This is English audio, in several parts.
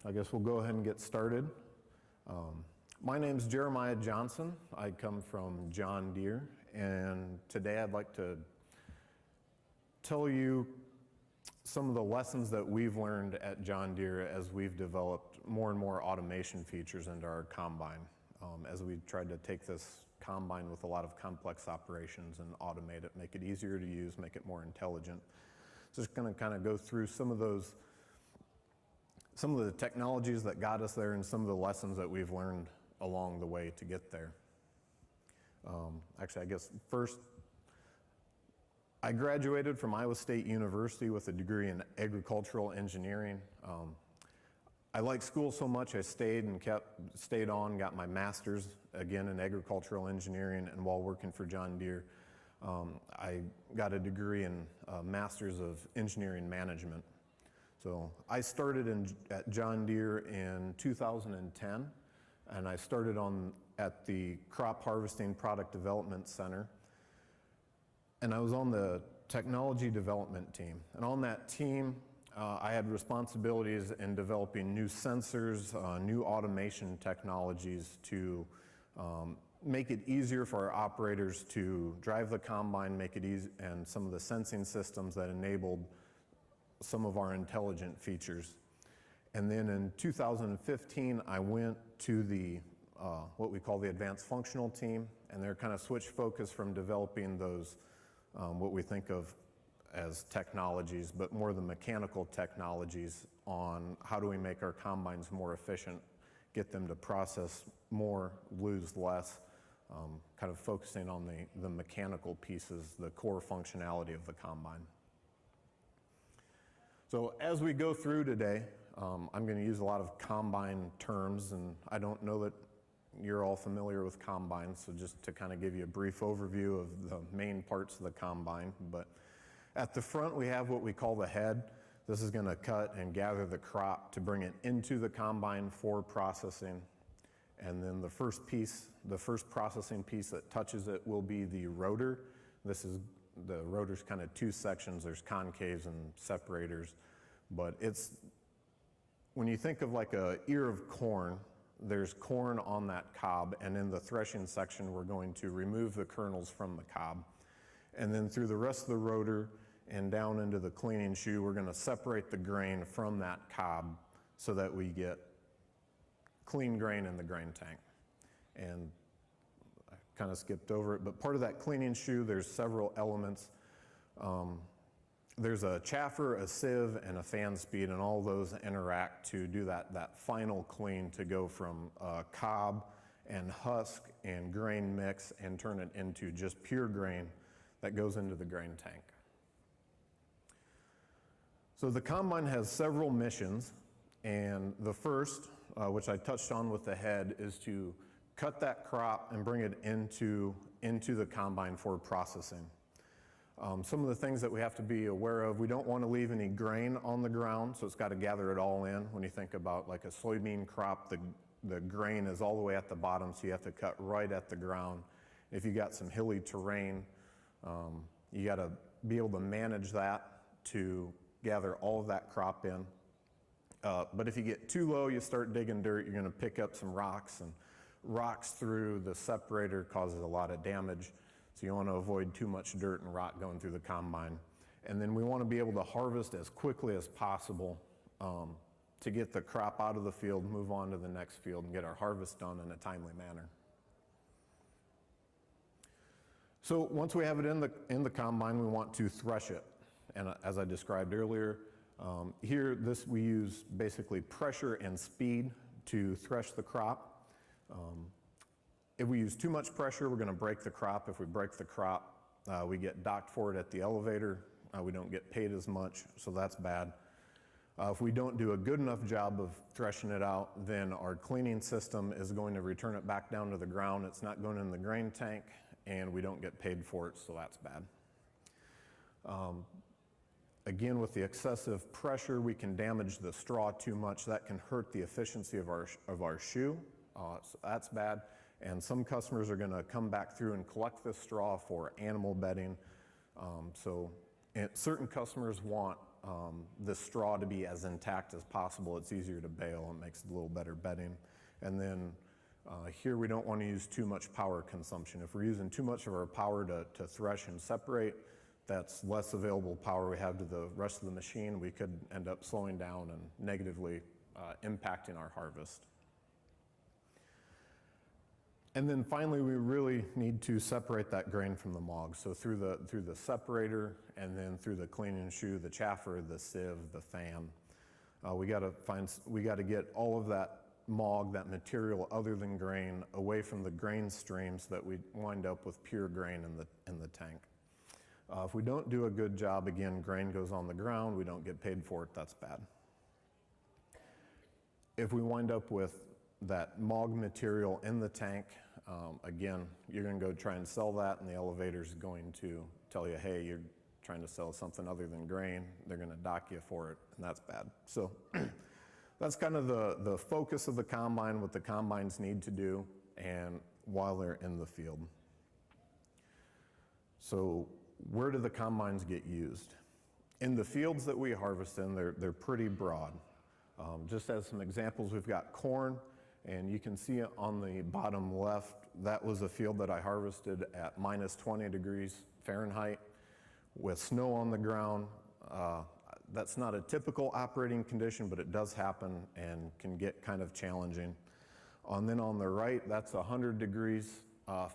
I guess we'll go ahead and get started. My name's Jeremiah Johnson. I come from John Deere, and today I'd like to tell you some of the lessons that we've learned at John Deere as we've developed more and more automation features into our combine, as we tried to take this combine with a lot of complex operations and automate it, make it easier to use, make it more intelligent. So just going to kind of go through some of the technologies that got us there and some of the lessons that we've learned along the way to get there. Actually, I guess first, I graduated from Iowa State University with a degree in agricultural engineering. I liked school so much I stayed on, got my master's again in agricultural engineering, and while working for John Deere, I got a degree in Masters of Engineering Management. So I started at John Deere in 2010, and I started at the Crop Harvesting Product Development Center, and I was on the Technology Development team. And on that team, I had responsibilities in developing new sensors, new automation technologies to make it easier for our operators to drive the combine, make it easy, and some of the sensing systems that enabled some of our intelligent features. And then in 2015, I went to the what we call the advanced functional team, and they're kind of switched focus from developing those what we think of as technologies, but more the mechanical technologies on how do we make our combines more efficient, get them to process more, lose less, kind of focusing on the mechanical pieces, the core functionality of the combine. So as we go through today, I'm going to use a lot of combine terms, and I don't know that you're all familiar with combines, so just to kind of give you a brief overview of the main parts of the combine. But at the front, we have what we call the head. This is going to cut and gather the crop to bring it into the combine for processing. And then the first processing piece that touches it will be the rotor. The rotor's kind of two sections. There's concaves and separators. But when you think of like a ear of corn, there's corn on that cob, and in the threshing section, we're going to remove the kernels from the cob. And then through the rest of the rotor and down into the cleaning shoe, we're going to separate the grain from that cob so that we get clean grain in the grain tank. And I kind of skipped over it, but part of that cleaning shoe, there's several elements. There's a chaffer, a sieve, and a fan speed, and all those interact to do that final clean to go from cob and husk and grain mix and turn it into just pure grain that goes into the grain tank. So the combine has several missions, and the first, which I touched on with the head, is to cut that crop and bring it into the combine for processing. Some of the things that we have to be aware of, we don't want to leave any grain on the ground, so it's got to gather it all in. When you think about like a soybean crop, the grain is all the way at the bottom, so you have to cut right at the ground. If you got some hilly terrain, you got to be able to manage that to gather all of that crop in. But if you get too low, you start digging dirt, you're going to pick up some rocks, and rocks through the separator causes a lot of damage. So you want to avoid too much dirt and rock going through the combine. And then we want to be able to harvest as quickly as possible to get the crop out of the field, move on to the next field, and get our harvest done in a timely manner. So once we have it in the combine, we want to thresh it. And as I described earlier, we use basically pressure and speed to thresh the crop. If we use too much pressure, we're going to break the crop. If we break the crop, we get docked for it at the elevator. We don't get paid as much, so that's bad. If we don't do a good enough job of threshing it out, then our cleaning system is going to return it back down to the ground. It's not going in the grain tank, and we don't get paid for it, so that's bad. Again, with the excessive pressure, we can damage the straw too much. That can hurt the efficiency of our shoe, so that's bad. And some customers are going to come back through and collect this straw for animal bedding. So certain customers want the straw to be as intact as possible. It's easier to bale, it makes it a little better bedding. And then here we don't want to use too much power consumption. If we're using too much of our power to thresh and separate, that's less available power we have to the rest of the machine. We could end up slowing down and negatively impacting our harvest. And then finally, we really need to separate that grain from the mog. So through the separator, and then through the cleaning shoe, the chaffer, the sieve, the fan, we got to get all of that mog, that material other than grain, away from the grain stream so that we wind up with pure grain in the tank. If we don't do a good job, again, grain goes on the ground, we don't get paid for it, that's bad. If we wind up with that mog material in the tank, again, you're going to go try and sell that, and the elevator's going to tell you, hey, you're trying to sell something other than grain. They're going to dock you for it, and that's bad. So that's kind of the focus of the combine, what the combines need to do, and while they're in the field. So where do the combines get used? In the fields that we harvest in, they're pretty broad. Just as some examples, we've got corn, and you can see on the bottom left, that was a field that I harvested at minus 20 degrees Fahrenheit with snow on the ground. That's not a typical operating condition, but it does happen and can get kind of challenging. And then on the right, that's 100 degrees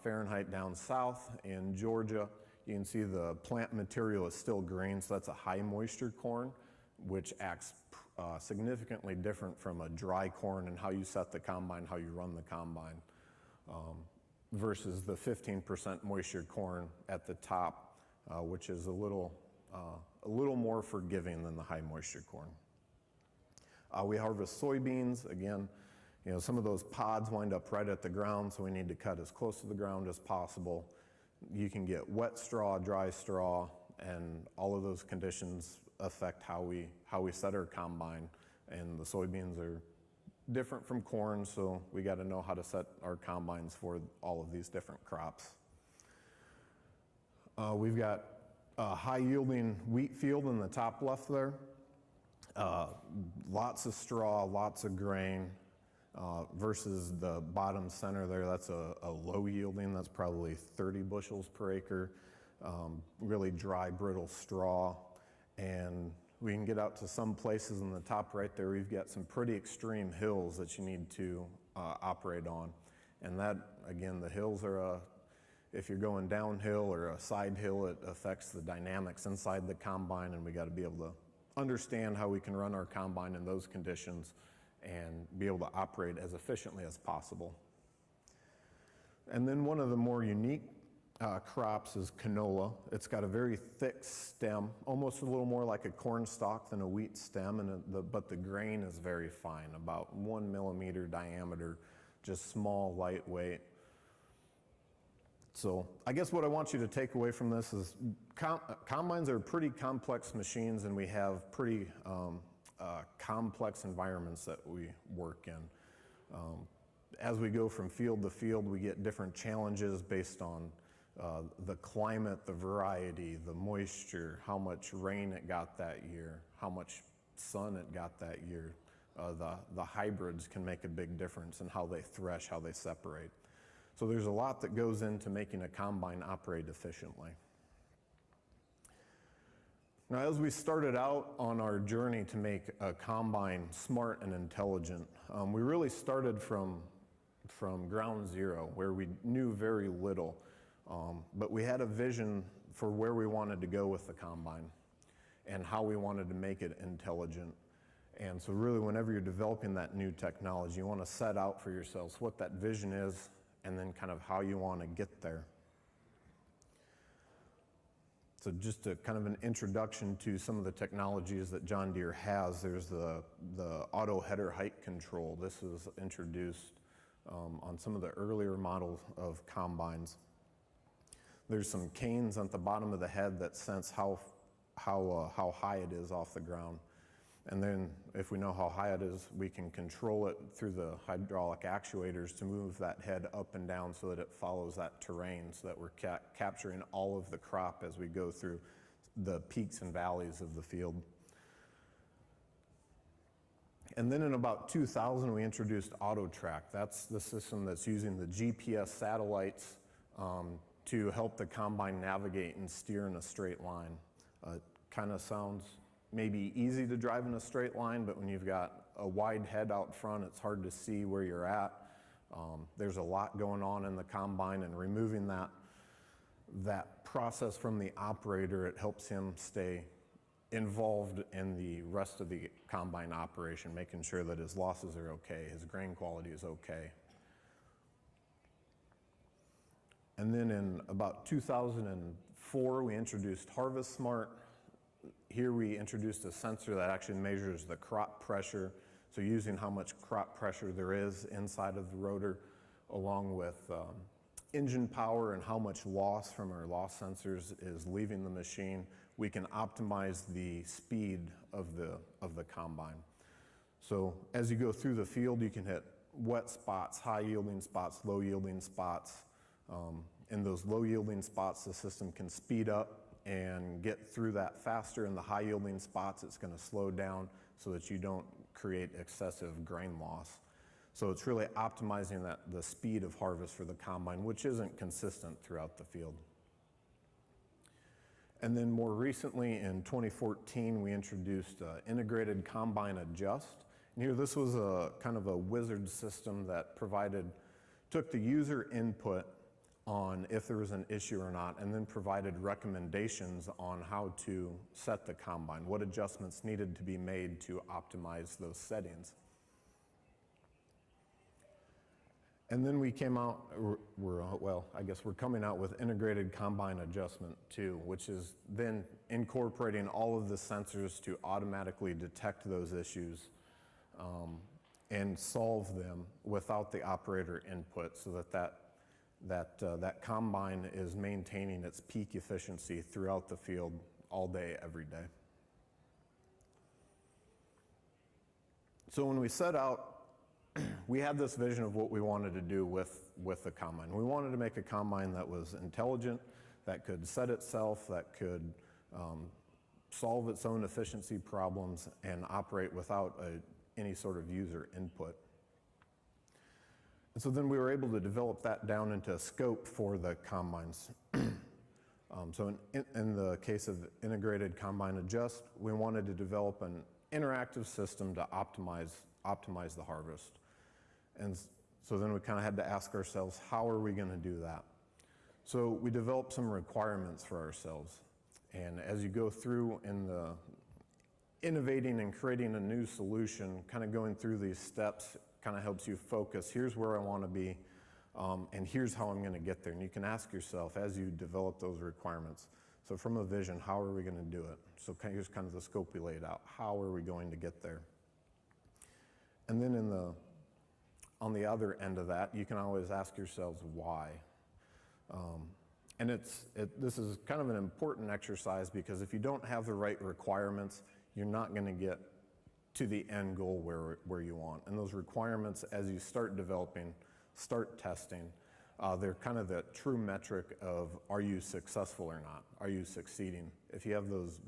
Fahrenheit down south in Georgia. You can see the plant material is still green, so that's a high moisture corn, which acts significantly different from a dry corn and how you set the combine, how you run the combine, versus the 15% moisture corn at the top, which is a little more forgiving than the high moisture corn. We harvest soybeans. Again, you know, some of those pods wind up right at the ground, so we need to cut as close to the ground as possible. You can get wet straw, dry straw, and all of those conditions affect how we set our combine. And the soybeans are different from corn, so we got to know how to set our combines for all of these different crops. We've got a high-yielding wheat field in the top left there. Lots of straw, lots of grain, versus the bottom center there. That's a low-yielding. That's probably 30 bushels per acre. Really dry, brittle straw. And we can get out to some places in the top right there. We've got some pretty extreme hills that you need to operate on. And that, again, the hills are if you're going downhill or a side hill, it affects the dynamics inside the combine, and we got to be able to understand how we can run our combine in those conditions and be able to operate as efficiently as possible. And then one of the more unique crops is canola. It's got a very thick stem, almost a little more like a corn stalk than a wheat stem, but the grain is very fine, about 1 millimeter diameter, just small, lightweight. So I guess what I want you to take away from this is combines are pretty complex machines, and we have pretty complex environments that we work in. As we go from field to field, we get different challenges based on the climate, the variety, the moisture, how much rain it got that year, how much sun it got that year. The hybrids can make a big difference in how they thresh, how they separate. So there's a lot that goes into making a combine operate efficiently. Now, as we started out on our journey to make a combine smart and intelligent, we really started from ground zero, where we knew very little. But we had a vision for where we wanted to go with the combine and how we wanted to make it intelligent. And so really, whenever you're developing that new technology, you want to set out for yourselves what that vision is and then kind of how you want to get there. So just a kind of an introduction to some of the technologies that John Deere has. There's the auto header height control. This was introduced on some of the earlier models of combines. There's some canes at the bottom of the head that sense how high it is off the ground. And then if we know how high it is, we can control it through the hydraulic actuators to move that head up and down so that it follows that terrain, so that we're capturing all of the crop as we go through the peaks and valleys of the field. And then in about 2000, we introduced AutoTrack. That's the system that's using the GPS satellites to help the combine navigate and steer in a straight line. Kind of sounds maybe easy to drive in a straight line, but when you've got a wide head out front, it's hard to see where you're at. There's a lot going on in the combine, and removing that process from the operator, it helps him stay involved in the rest of the combine operation, making sure that his losses are okay, his grain quality is okay. And then in about 2004, we introduced Harvest Smart. Here we introduced a sensor that actually measures the crop pressure, so using how much crop pressure there is inside of the rotor, along with engine power and how much loss from our loss sensors is leaving the machine, we can optimize the speed of the combine. So as you go through the field, you can hit wet spots, high yielding spots, low yielding spots. In those low yielding spots, the system can speed up and get through that faster. In the high yielding spots, it's going to slow down so that you don't create excessive grain loss. So it's really optimizing the speed of harvest for the combine, which isn't consistent throughout the field. And then more recently, in 2014, we introduced Integrated Combine Adjust. And here, this was a kind of a wizard system that took the user input on if there was an issue or not, and then provided recommendations on how to set the combine, what adjustments needed to be made to optimize those settings. And then we came out, I guess we're coming out with Integrated Combine Adjustment 2, which is then incorporating all of the sensors to automatically detect those issues and solve them without the operator input, so that combine is maintaining its peak efficiency throughout the field all day, every day. So when we set out, we had this vision of what we wanted to do with the combine. We wanted to make a combine that was intelligent, that could set itself, that could solve its own efficiency problems, and operate without any sort of user input. And so then we were able to develop that down into a scope for the combines. So in the case of Integrated Combine Adjust, we wanted to develop an interactive system to optimize the harvest. And so then we kind of had to ask ourselves, how are we going to do that? So we developed some requirements for ourselves. And as you go through in the innovating and creating a new solution, kind of going through these steps kind of helps you focus. Here's where I want to be, and here's how I'm going to get there. And you can ask yourself as you develop those requirements. So from a vision, how are we going to do it? So here's kind of the scope we laid out. How are we going to get there? And then on the other end of that, you can always ask yourselves why. And this is kind of an important exercise, because if you don't have the right requirements, you're not going to get to the end goal where you want. And those requirements, as you start developing, start testing, they're kind of the true metric of, are you successful or not? Are you succeeding? If you have those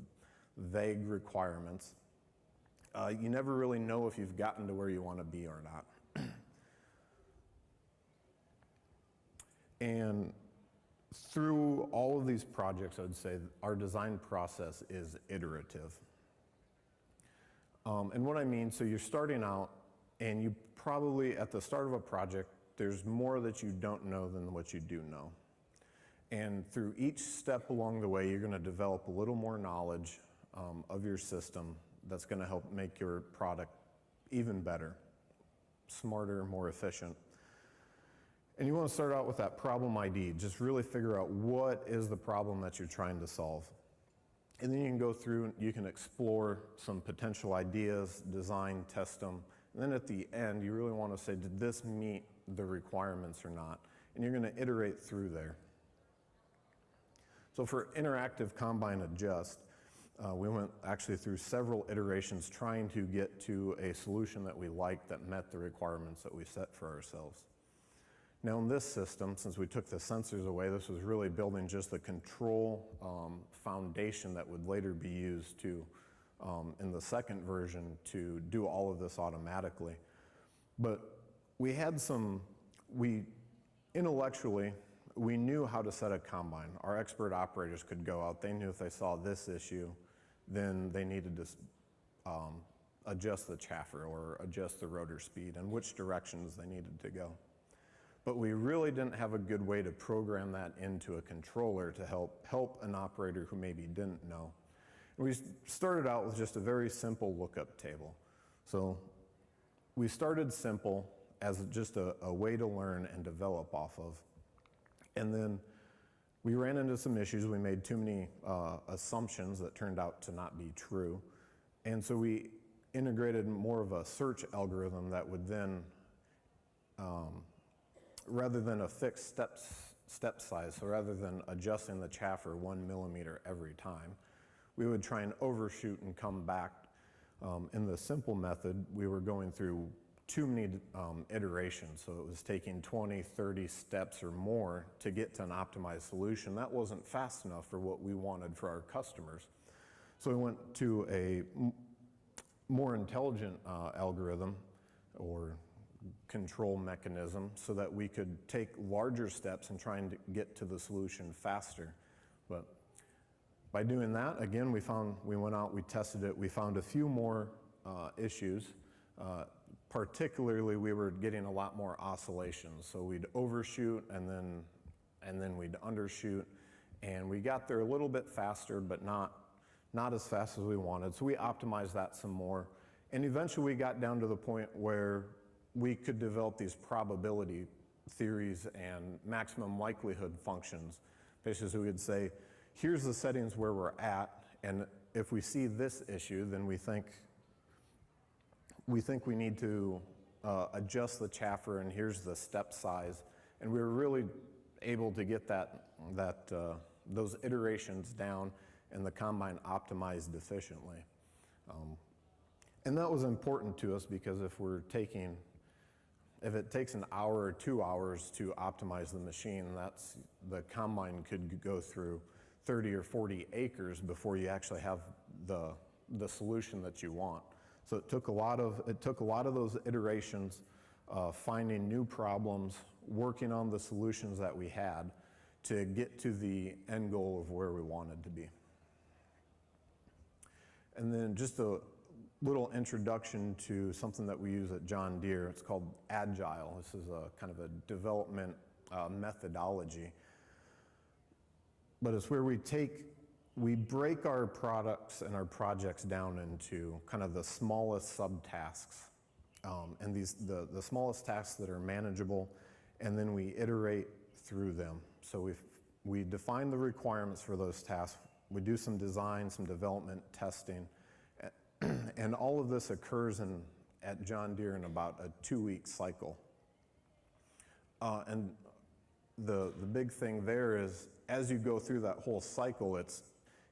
vague requirements, you never really know if you've gotten to where you want to be or not. And through all of these projects, I'd say our design process is iterative. And what I mean, so you're starting out, and you probably, at the start of a project, there's more that you don't know than what you do know. And through each step along the way, you're going to develop a little more knowledge of your system that's going to help make your product even better, smarter, more efficient. And you want to start out with that problem ID. Just really figure out what is the problem that you're trying to solve. And then you can go through and you can explore some potential ideas, design, test them. And then at the end, you really want to say, did this meet the requirements or not? And you're going to iterate through there. So for Interactive Combine Adjust, we went actually through several iterations trying to get to a solution that we liked that met the requirements that we set for ourselves. Now in this system, since we took the sensors away, this was really building just the control foundation that would later be used to in the second version to do all of this automatically. But we had intellectually, we knew how to set a combine. Our expert operators could go out. They knew if they saw this issue, then they needed to adjust the chaffer or adjust the rotor speed and which directions they needed to go. But we really didn't have a good way to program that into a controller to help an operator who maybe didn't know. And we started out with just a very simple lookup table. So we started simple as just a way to learn and develop off of. And then we ran into some issues. We made too many assumptions that turned out to not be true. And so we integrated more of a search algorithm that would then, rather than a fixed step size, so rather than adjusting the chaffer 1 millimeter every time, we would try and overshoot and come back. In the simple method, we were going through too many iterations, so it was taking 20, 30 steps or more to get to an optimized solution. That wasn't fast enough for what we wanted for our customers. So we went to a more intelligent algorithm or control mechanism so that we could take larger steps and try and get to the solution faster. But by doing that, again, we went out, we tested it, we found a few more issues. Particularly, we were getting a lot more oscillations. So we'd overshoot and then we'd undershoot, and we got there a little bit faster, but not as fast as we wanted. So we optimized that some more, and eventually we got down to the point where we could develop these probability theories and maximum likelihood functions. Basically, we would say, here's the settings where we're at, and if we see this issue, then we think we need to adjust the chaffer, and here's the step size. And we were really able to get those iterations down and the combine optimized efficiently. And that was important to us because if it takes an hour or 2 hours to optimize the machine, the combine could go through 30 or 40 acres before you actually have the solution that you want. So it took a lot of those iterations, finding new problems, working on the solutions that we had to get to the end goal of where we wanted to be. And then just a little introduction to something that we use at John Deere. It's called Agile. This is a kind of a development methodology. But it's where we break our products and our projects down into kind of the smallest subtasks, and the smallest tasks that are manageable, and then we iterate through them. So we define the requirements for those tasks. We do some design, some development, testing, and all of this occurs at John Deere in about a 2-week cycle. And the big thing there is, as you go through that whole cycle,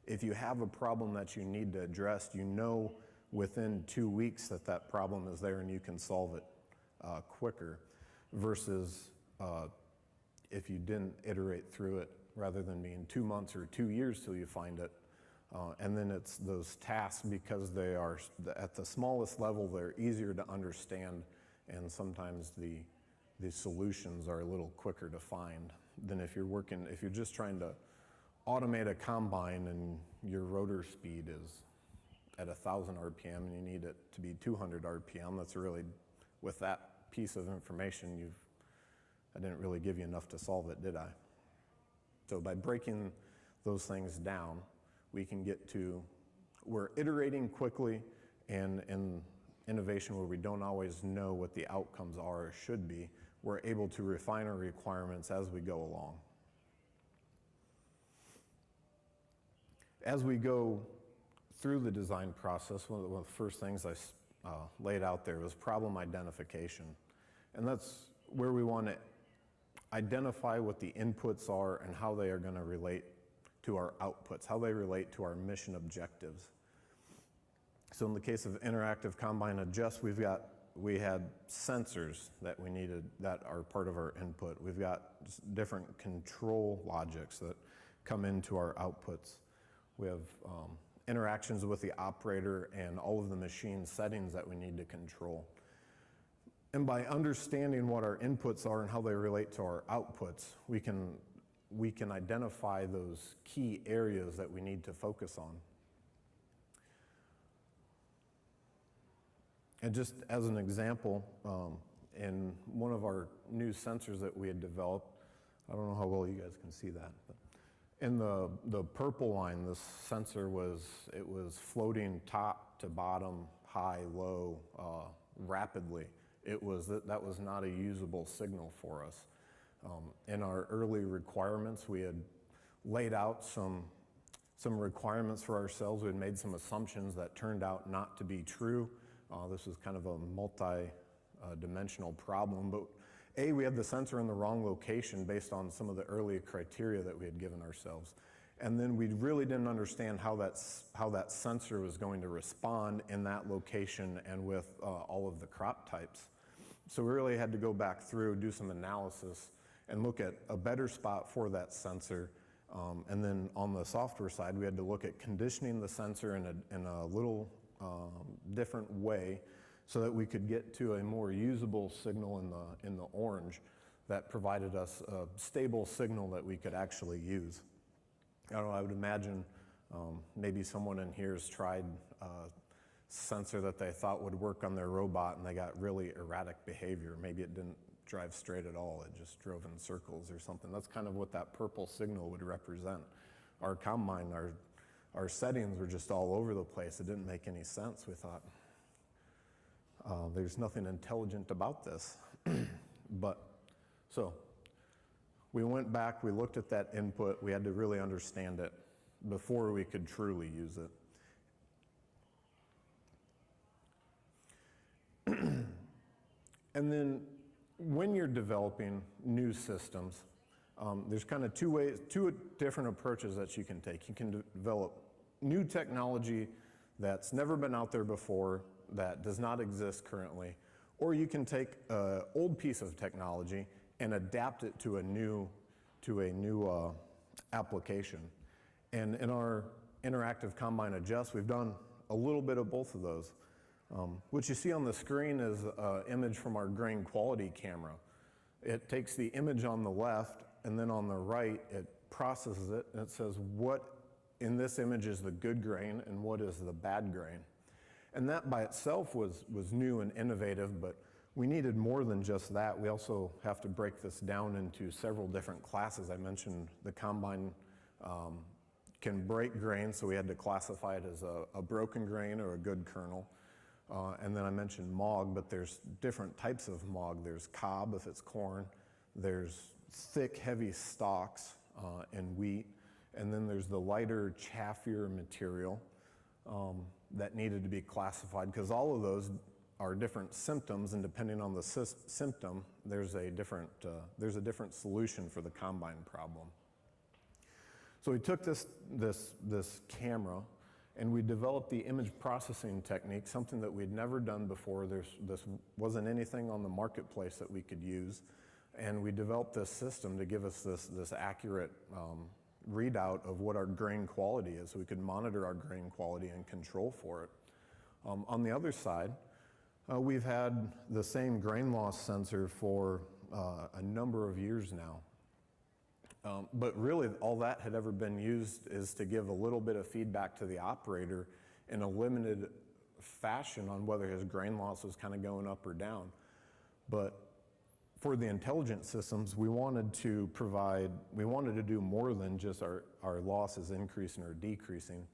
if you have a problem that you need to address, you know within 2 weeks that problem is there and you can solve it quicker, versus if you didn't iterate through it, rather than being 2 months or 2 years till you find it. And then it's those tasks, because they are at the smallest level, they're easier to understand, and sometimes the solutions are a little quicker to find than if you're just trying to automate a combine and your rotor speed is at 1,000 RPM and you need it to be 200 RPM. That's really, with that piece of information, I didn't really give you enough to solve it, did I? So by breaking those things down, we're iterating quickly, and in innovation where we don't always know what the outcomes are or should be, we're able to refine our requirements as we go along. As we go through the design process, one of the first things I laid out there was problem identification. And that's where we want to identify what the inputs are and how they are going to relate to our outputs, how they relate to our mission objectives. So in the case of interactive combine adjust, we had sensors that we needed that are part of our input. We've got different control logics that come into our outputs. We have interactions with the operator, and all of the machine settings that we need to control. And by understanding what our inputs are and how they relate to our outputs, we can identify those key areas that we need to focus on. And just as an example, in one of our new sensors that we had developed, I don't know how well you guys can see that, but in the purple line, this sensor was floating top to bottom, high, low, rapidly. That was not a usable signal for us. In our early requirements, we had laid out some requirements for ourselves. We had made some assumptions that turned out not to be true. This was kind of a multi-dimensional problem, but we had the sensor in the wrong location based on some of the early criteria that we had given ourselves. And then we really didn't understand how that sensor was going to respond in that location and with all of the crop types. So we really had to go back through, do some analysis, and look at a better spot for that sensor. And then on the software side, we had to look at conditioning the sensor in a little different way so that we could get to a more usable signal in the orange that provided us a stable signal that we could actually use. I don't know, I would imagine maybe someone in here has tried a sensor that they thought would work on their robot and they got really erratic behavior. Maybe it didn't drive straight at all, it just drove in circles or something. That's kind of what that purple signal would represent. Our combine, our settings were just all over the place. It didn't make any sense. We thought, there's nothing intelligent about this. So we went back, we looked at that input, we had to really understand it before we could truly use it. And then when you're developing new systems, there's kind of two different approaches that you can take. You can develop new technology that's never been out there before, that does not exist currently, or you can take an old piece of technology and adapt it to a new application. And in our interactive combine adjust, we've done a little bit of both of those. What you see on the screen is an image from our grain quality camera. It takes the image on the left, and then on the right, it processes it, and it says what in this image is the good grain and what is the bad grain. And that by itself was new and innovative, but we needed more than just that. We also have to break this down into several different classes. I mentioned the combine can break grain, so we had to classify it as a broken grain or a good kernel. And then I mentioned MOG, but there's different types of MOG. There's cob if it's corn, there's thick, heavy stalks in wheat, and then there's the lighter, chaffier material that needed to be classified, because all of those are different symptoms, and depending on the symptom, there's a different solution for the combine problem. So we took this camera and we developed the image processing technique, something that we'd never done before. This wasn't anything on the marketplace that we could use, and we developed this system to give us this accurate readout of what our grain quality is, so we could monitor our grain quality and control for it. On the other side, we've had the same grain loss sensor for a number of years now. But really, all that had ever been used is to give a little bit of feedback to the operator in a limited fashion on whether his grain loss was kind of going up or down. But for the intelligent systems, we wanted to do more than just our losses increasing or decreasing.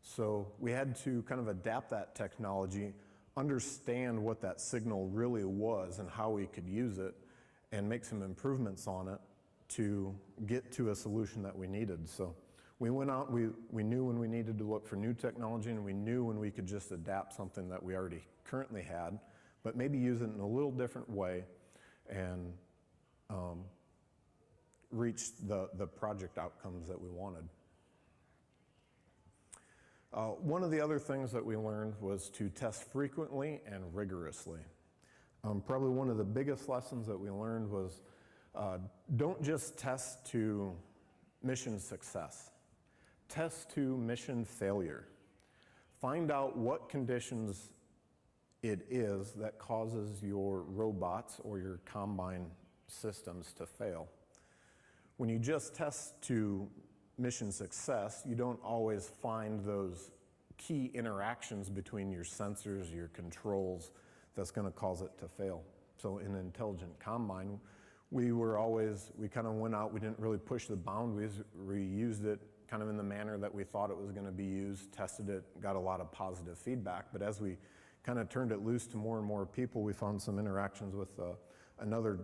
So we had to kind of adapt that technology, understand what that signal really was and how we could use it, and make some improvements on it to get to a solution that we needed. So we went out, we knew when we needed to look for new technology, and we knew when we could just adapt something that we already currently had, but maybe use it in a little different way and reach the project outcomes that we wanted. One of the other things that we learned was to test frequently and rigorously. Probably one of the biggest lessons that we learned was don't just test to mission success. Test to mission failure. find out what conditions it is that causes your robots or your combine systems to fail. When you just test to mission success, you don't always find those key interactions between your sensors, your controls, that's going to cause it to fail. So in Intelligent Combine, we kind of went out, we didn't really push the boundaries, we used it kind of in the manner that we thought it was going to be used, tested it, got a lot of positive feedback. But as we kind of turned it loose to more and more people, we found some interactions with another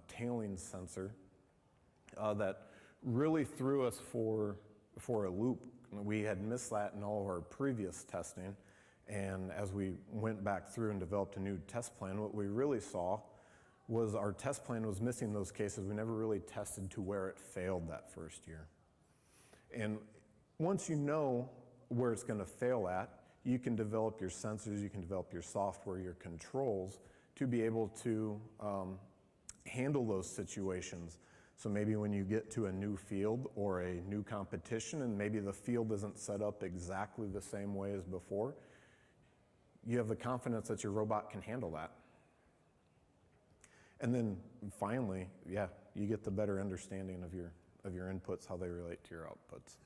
tailing sensor that really threw us for a loop. We had missed that in all of our previous testing, and as we went back through and developed a new test plan, what we really saw was our test plan was missing those cases. We never really tested to where it failed that first year. And once you know where it's going to fail at, you can develop your sensors, you can develop your software, your controls to be able to handle those situations. So maybe when you get to a new field or a new competition and maybe the field isn't set up exactly the same way as before, you have the confidence that your robot can handle that. And then finally, yeah, you get the better understanding of your inputs, how they relate to your outputs.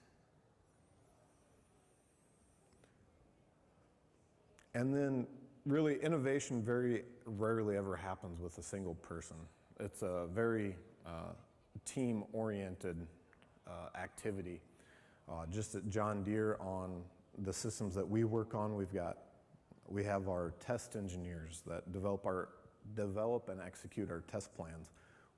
And then really innovation very rarely ever happens with a single person. It's a very team-oriented activity. Just at John Deere, on the systems that we work on, we have our test engineers that develop and execute our test plans.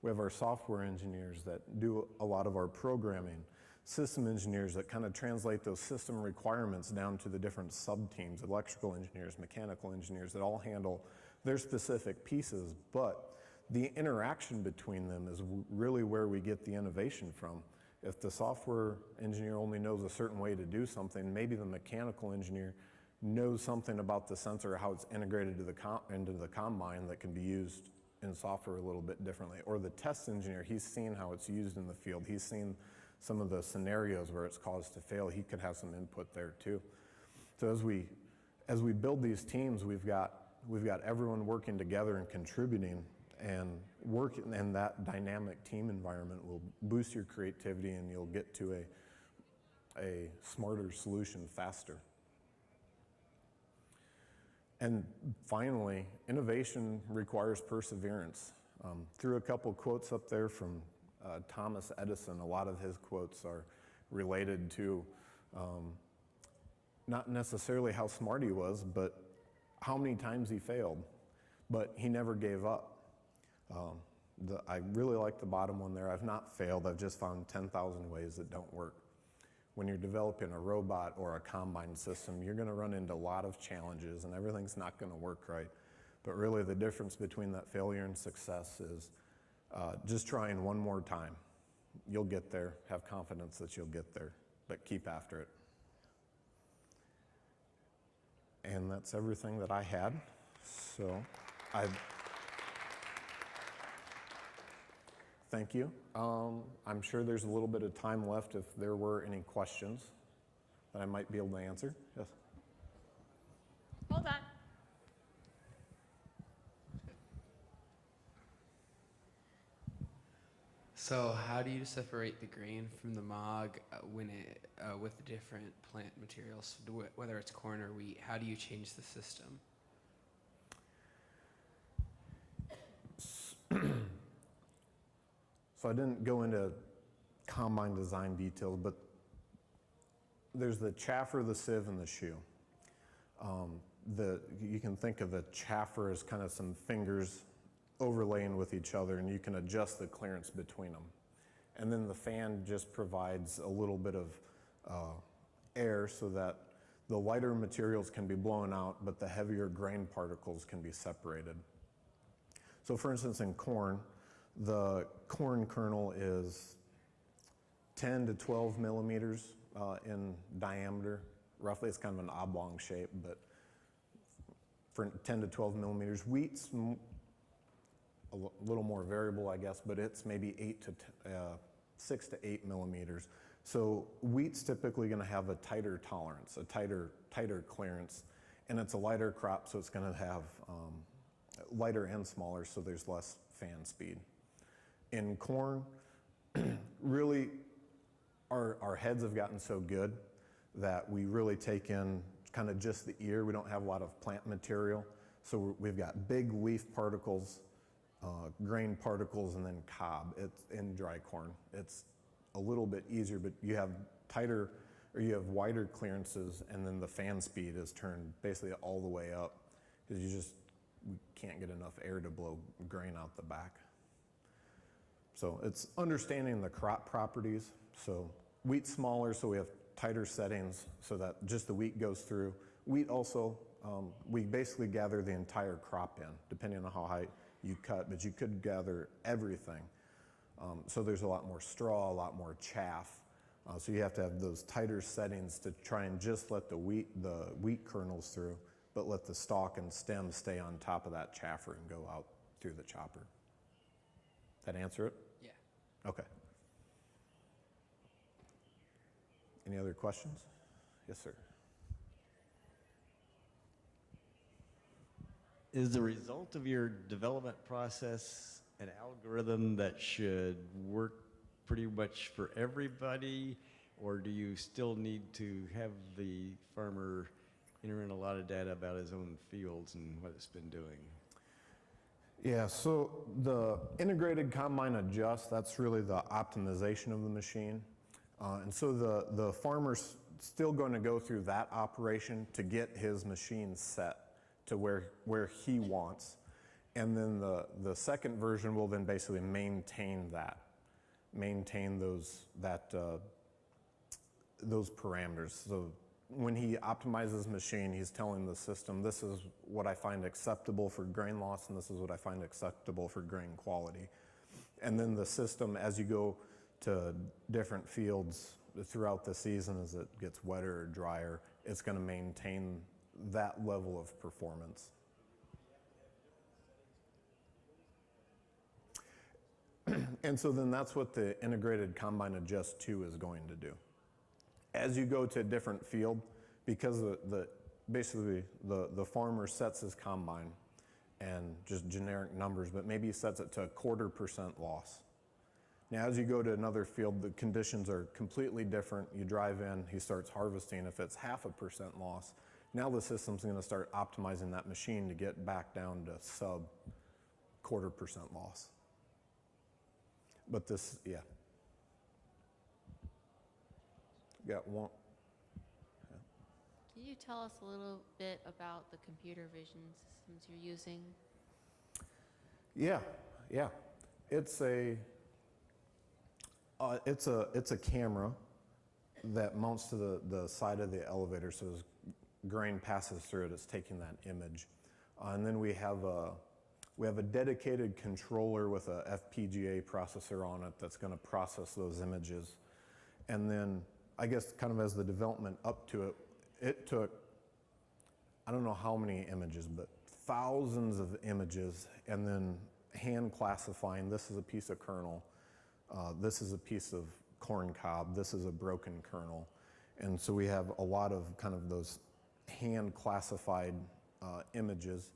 We have our software engineers that do a lot of our programming, system engineers that kind of translate those system requirements down to the different sub-teams, electrical engineers, mechanical engineers that all handle their specific pieces, but the interaction between them is really where we get the innovation from. If the software engineer only knows a certain way to do something, maybe the mechanical engineer knows something about the sensor, how it's integrated into the combine that can be used in software a little bit differently. Or the test engineer, he's seen how it's used in the field. He's seen some of the scenarios where it's caused to fail. He could have some input there too. So as we build these teams, we've got everyone working together and contributing, and that dynamic team environment will boost your creativity, and you'll get to a smarter solution faster. And finally, innovation requires perseverance. Threw a couple quotes up there from Thomas Edison. A lot of his quotes are related to not necessarily how smart he was, but how many times he failed. But he never gave up. I really like the bottom one there. I've not failed. I've just found 10,000 ways that don't work. When you're developing a robot or a combine system, you're going to run into a lot of challenges, and everything's not going to work right. But really the difference between that failure and success is just trying one more time. You'll get there. Have confidence that you'll get there, but keep after it. And that's everything that I had. So thank you. I'm sure there's a little bit of time left if there were any questions that I might be able to answer. Yes? Hold on. So how do you separate the grain from the mog with the different plant materials, whether it's corn or wheat? How do you change the system? So I didn't go into combine design details, but there's the chaffer, the sieve, and the shoe. You can think of the chaffer as kind of some fingers overlaying with each other, and you can adjust the clearance between them. And then the fan just provides a little bit of air so that the lighter materials can be blown out, but the heavier grain particles can be separated. So for instance, in corn, the corn kernel is 10 to 12 millimeters in diameter. Roughly, it's kind of an oblong shape, but for 10 to 12 millimeters. Wheat's a little more variable, I guess, but it's maybe 6 to 8 millimeters. So wheat's typically going to have a tighter tolerance, a tighter clearance, and it's a lighter crop, so it's going to have lighter and smaller, so there's less fan speed. In corn, really, our heads have gotten so good that we really take in kind of just the ear. We don't have a lot of plant material, so we've got big leaf particles, grain particles, and then cob. It's in dry corn. It's a little bit easier, but you have tighter, or you have wider clearances, and then the fan speed is turned basically all the way up, because we can't get enough air to blow grain out the back. So it's understanding the crop properties. So wheat's smaller, so we have tighter settings so that just the wheat goes through. Wheat also, we basically gather the entire crop in, depending on how high you cut, but you could gather everything. So there's a lot more straw, a lot more chaff. So you have to have those tighter settings to try and just let the wheat kernels through, but let the stalk and stem stay on top of that chaffer and go out through the chopper. That answer it? Yeah. Okay. Any other questions? Yes, sir. Is the result of your development process an algorithm that should work pretty much for everybody, or do you still need to have the farmer enter in a lot of data about his own fields and what it's been doing? Yeah, so the integrated combine adjust, that's really the optimization of the machine. And so the farmer's still going to go through that operation to get his machine set to where he wants. And then the second version will then basically maintain those parameters. So when he optimizes his machine, he's telling the system, this is what I find acceptable for grain loss, and this is what I find acceptable for grain quality. And then the system, as you go to different fields throughout the season, as it gets wetter or drier, it's going to maintain that level of performance. And so then that's what the integrated combine adjust 2 is going to do. As you go to a different field, because basically the farmer sets his combine and just generic numbers, but maybe he sets it to 0.25% loss. Now, as you go to another field, the conditions are completely different. You drive in, he starts harvesting. If it's 0.5% loss, now the system's going to start optimizing that machine to get back down to sub 0.25% loss. But this, yeah. Got one. Can you tell us a little bit about the computer vision systems you're using? Yeah. It's a camera that mounts to the side of the elevator, so as grain passes through it, it's taking that image. And then we have a dedicated controller with a FPGA processor on it that's going to process those images. And then, I guess, kind of as the development up to it, it took, I don't know how many images, but thousands of images, and then hand classifying, this is a piece of kernel, this is a piece of corn cob, this is a broken kernel. And so we have a lot of kind of those hand classified images.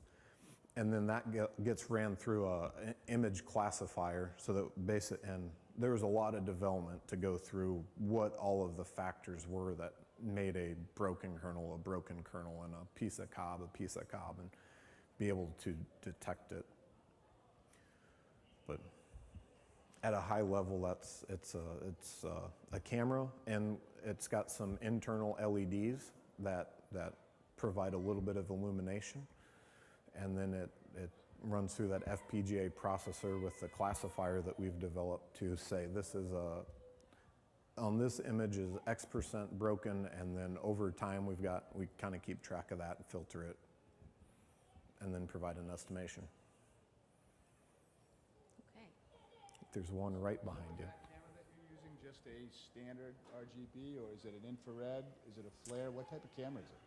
And then that gets ran through an image classifier, so that and there was a lot of development to go through what all of the factors were that made a broken kernel, and a piece of cob, and be able to detect it. But at a high level, it's a camera, and it's got some internal LEDs that provide a little bit of illumination. And then it runs through that FPGA processor with the classifier that we've developed to say this is on this image is X% broken, and then over time we kind of keep track of that and filter it, and then provide an estimation. Okay. There's one right behind you. Is that camera that you're using just a standard RGB, or is it an infrared? Is it a flare? What type of camera is it?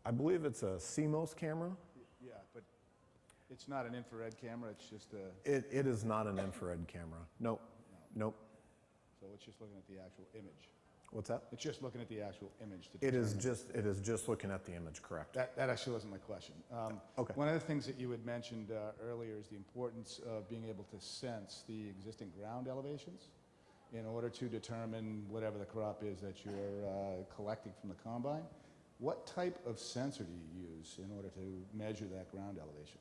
I believe it's a CMOS camera. Yeah, but it's not an infrared camera, it's just a... It is not an infrared camera. Nope. So so it's just looking at the actual image. What's that? It's just looking at the actual image. To It is determine- just looking at the image, correct? That actually wasn't my question. Okay. One of the things that you had mentioned earlier is the importance of being able to sense the existing ground elevations in order to determine whatever the crop is that you're collecting from the combine. What type of sensor do you use in order to measure that ground elevation?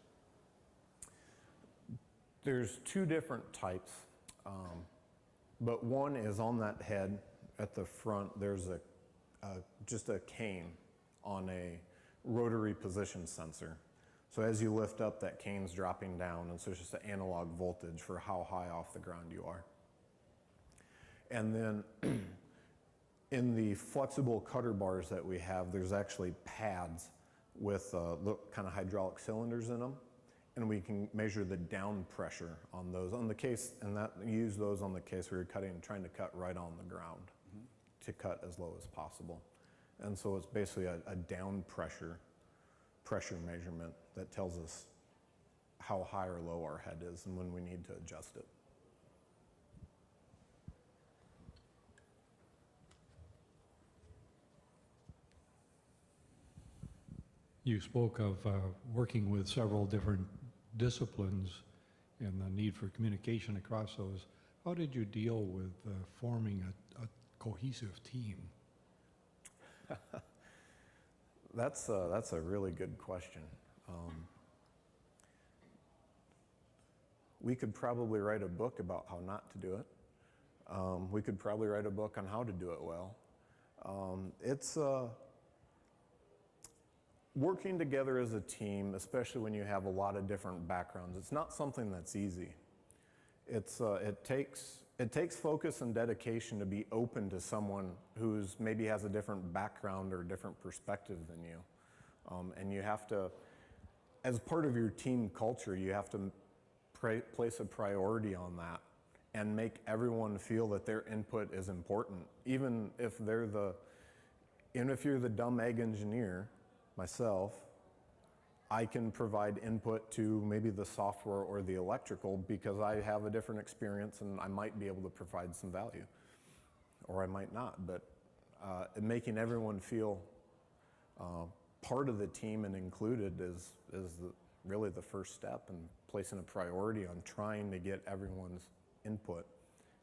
There's two different types, but one is on that head at the front. There's just a cane on a rotary position sensor. So as you lift up, that cane's dropping down, and so it's just an analog voltage for how high off the ground you are. And then in the flexible cutter bars that we have, there's actually pads with kind of hydraulic cylinders in them, and we can measure the down pressure on those on the case, and that use those on the case where you're trying to cut right on the ground to cut as low as possible. And so it's basically a down pressure measurement that tells us how high or low our head is and when we need to adjust it. You spoke of working with several different disciplines and the need for communication across those. How did you deal with forming a cohesive team? That's a really good question. We could probably write a book about how not to do it. We could probably write a book on how to do it well. It's working together as a team, especially when you have a lot of different backgrounds. It's not something that's easy. It takes focus and dedication to be open to someone who's maybe has a different background or a different perspective than you. And you have to, as part of your team culture, you have to place a priority on that and make everyone feel that their input is important. Even if if you're the dumb egg engineer, myself, I can provide input to maybe the software or the electrical because I have a different experience and I might be able to provide some value, or I might not. But making everyone feel part of the team and included is really the first step, and placing a priority on trying to get everyone's input.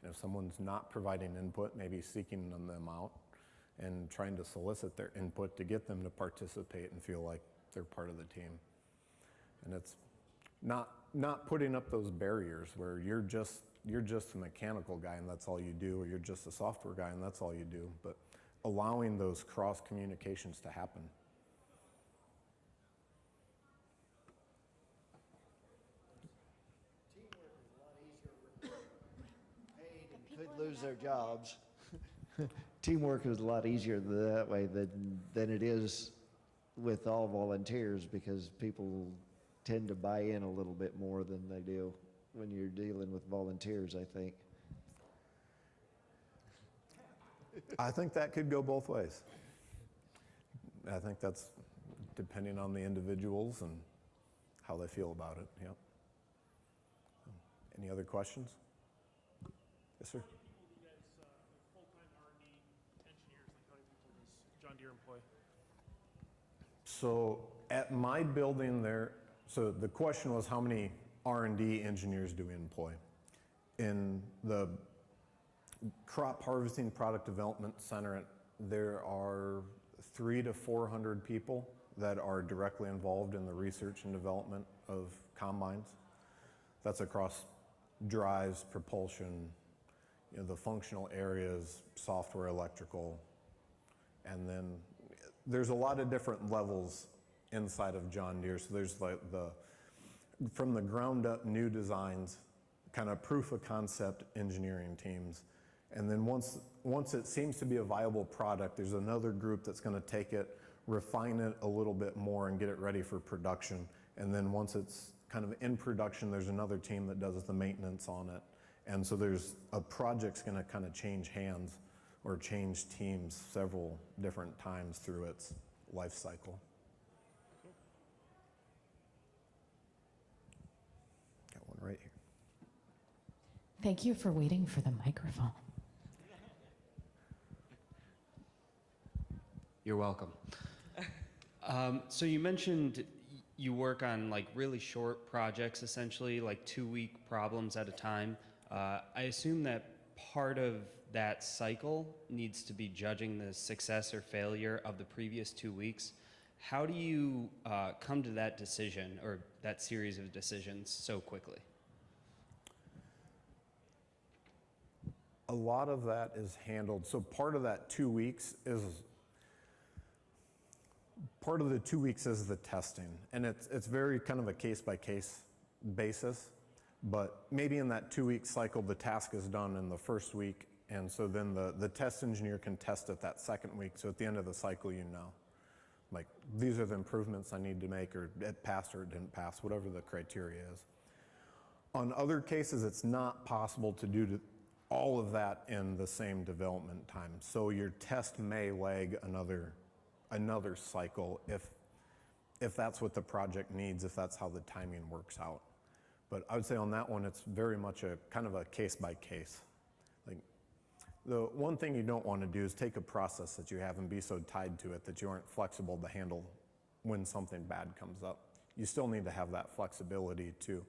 And if someone's not providing input, maybe seeking them out and trying to solicit their input to get them to participate and feel like they're part of the team. And it's not putting up those barriers where you're just a mechanical guy and that's all you do, or you're just a software guy and that's all you do, but allowing those cross communications to happen. Teamwork is a lot easier with paid and could lose their jobs. Teamwork is a lot easier that way than it is with all volunteers, because people tend to buy in a little bit more than they do when you're dealing with volunteers, I think. I think that could go both ways. I think that's depending on the individuals and how they feel about it. Yep. Any other questions? Yes, sir. Full-time R&D engineers, like how many people does John Deere employ? So at my building there, so the question was how many R&D engineers do we employ? In the crop harvesting product development center, there are 300 to 400 people that are directly involved in the research and development of combines. That's across drives, propulsion, the functional areas, software, electrical, and then there's a lot of different levels inside of John Deere. So there's like from the ground up new designs, kind of proof of concept engineering teams. And then once it seems to be a viable product, there's another group that's going to take it, refine it a little bit more and get it ready for production. And then once it's kind of in production, there's another team that does the maintenance on it. And so there's a project's going to kind of change hands or change teams several different times through its life cycle. Got one right here. Thank you for waiting for the microphone. You're welcome. So you mentioned you work on like really short projects, essentially like 2-week problems at a time. I assume that part of that cycle needs to be judging the success or failure of the previous 2 weeks. How do you come to that decision or that series of decisions so quickly? A lot of that is handled. So part of that 2 weeks is the testing, and it's very kind of a case-by-case basis, but maybe in that 2-week cycle, the task is done in the first week, and so then the test engineer can test it that second week, so at the end of the cycle, you know, like, these are the improvements I need to make, or it passed or it didn't pass, whatever the criteria is. On other cases, it's not possible to do all of that in the same development time, so your test may lag another cycle if that's what the project needs, if that's how the timing works out. But I would say on that one, it's very much a kind of a case by case. Like, the one thing you don't want to do is take a process that you have and be so tied to it that you aren't flexible to handle when something bad comes up. You still need to have that flexibility too.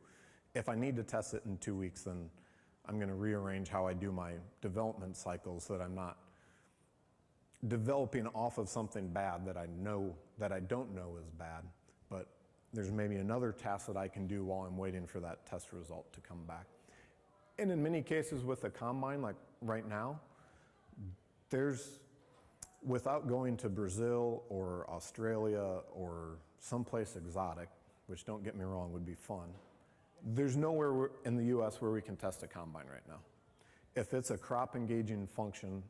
If I need to test it in 2 weeks, then I'm going to rearrange how I do my development cycles so that I'm not developing off of something bad that I don't know is bad, but there's maybe another task that I can do while I'm waiting for that test result to come back. And in many cases with the combine, like right now, without going to Brazil or Australia or someplace exotic, which don't get me wrong, would be fun, there's nowhere in the US where we can test a combine right now. If it's a crop engaging function,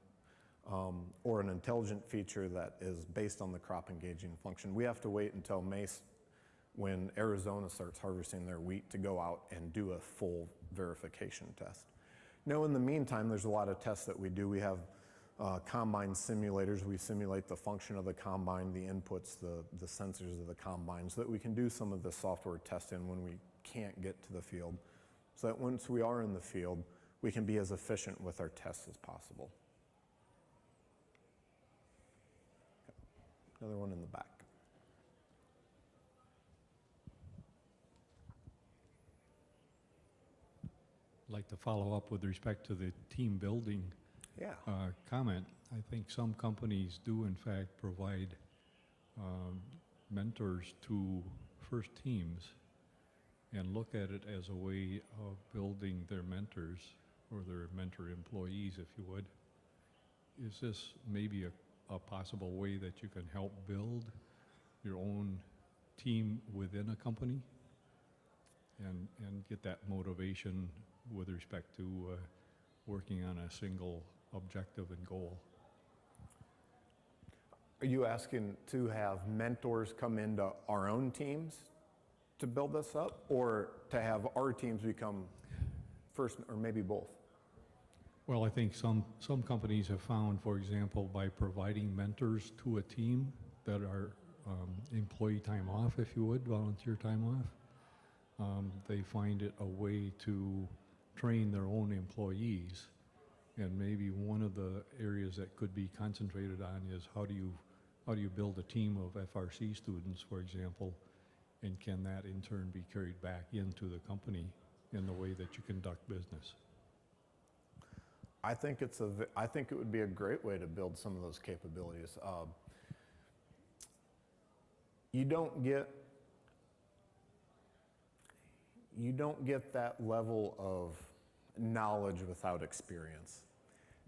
or an intelligent feature that is based on the crop engaging function, we have to wait until May when Arizona starts harvesting their wheat to go out and do a full verification test. Now, in the meantime, there's a lot of tests that we do. We have combine simulators. We simulate the function of the combine, the inputs, the sensors of the combine, so that we can do some of the software testing when we can't get to the field, so that once we are in the field, we can be as efficient with our tests as possible. Another one in the back. I'd like to follow up with respect to the team building Yeah. comment. I think some companies do in fact provide mentors to first teams and look at it as a way of building their mentors or their mentor employees, if you would. Is this maybe a possible way that you can help build your own team within a company and get that motivation with respect to working on a single objective and goal? Are you asking to have mentors come into our own teams to build this up, or to have our teams become first, or maybe both? Well, I think some companies have found, for example, by providing mentors to a team that are employee time off, if you would, volunteer time off, they find it a way to train their own employees. And maybe one of the areas that could be concentrated on is how do you build a team of FRC students, for example, and can that in turn be carried back into the company in the way that you conduct business? I think it would be a great way to build some of those capabilities. You don't get that level of knowledge without experience.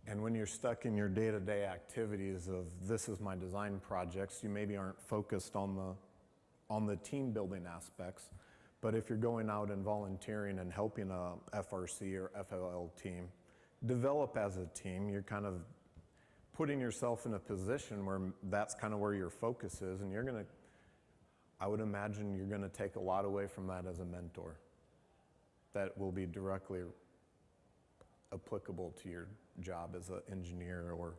And when you're stuck in your day-to-day activities of this is my design projects, you maybe aren't focused on the team building aspects. But if you're going out and volunteering and helping a FRC or FLL team develop as a team, you're kind of putting yourself in a position where that's kind of where your focus is, and I would imagine you're gonna take a lot away from that as a mentor that will be directly applicable to your job as an engineer or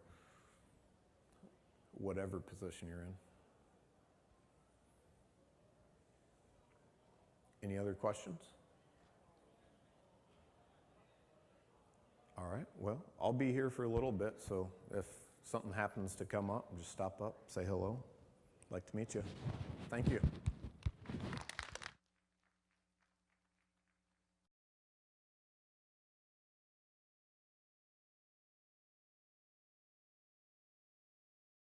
whatever position you're in. Any other questions? All right, well, I'll be here for a little bit, so if something happens to come up, just stop up, say hello. Like to meet you. Thank you.